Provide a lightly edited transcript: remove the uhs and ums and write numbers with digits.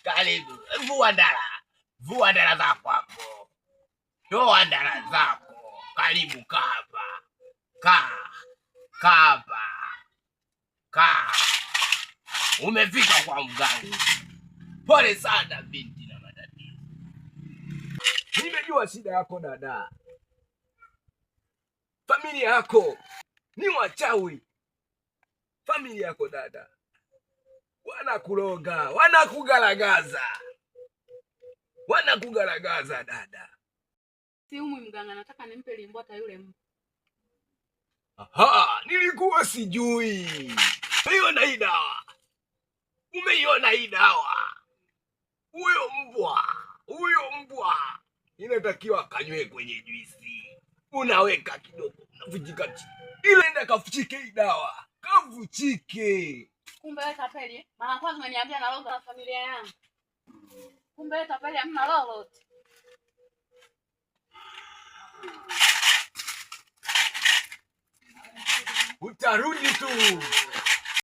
Karibu, vua ndala zako hapo, toa ndala zako. Karibu, kaa hapa. Umefika kwa mganga. Pole sana binti na matatizo. Nimejua shida yako dada. Familia yako ni wachawi. Familia yako dada wanakuroga, wanakugaragaza dada. Si umwi mganga, nataka nimpe limbwata yule mtu. Aha, nilikuwa sijui. Umeiona hii dawa? Huyo mbwa inatakiwa akanywe kwenye juisi. Unaweka kidogo, unavujika chini. Ile enda kafuchike hii dawa. Kafuchike. Kumbe wewe tapeli, maana kwanza umeniambia na loga na familia yangu. Kumbe wewe tapeli, hamna lolote. Utarudi tu.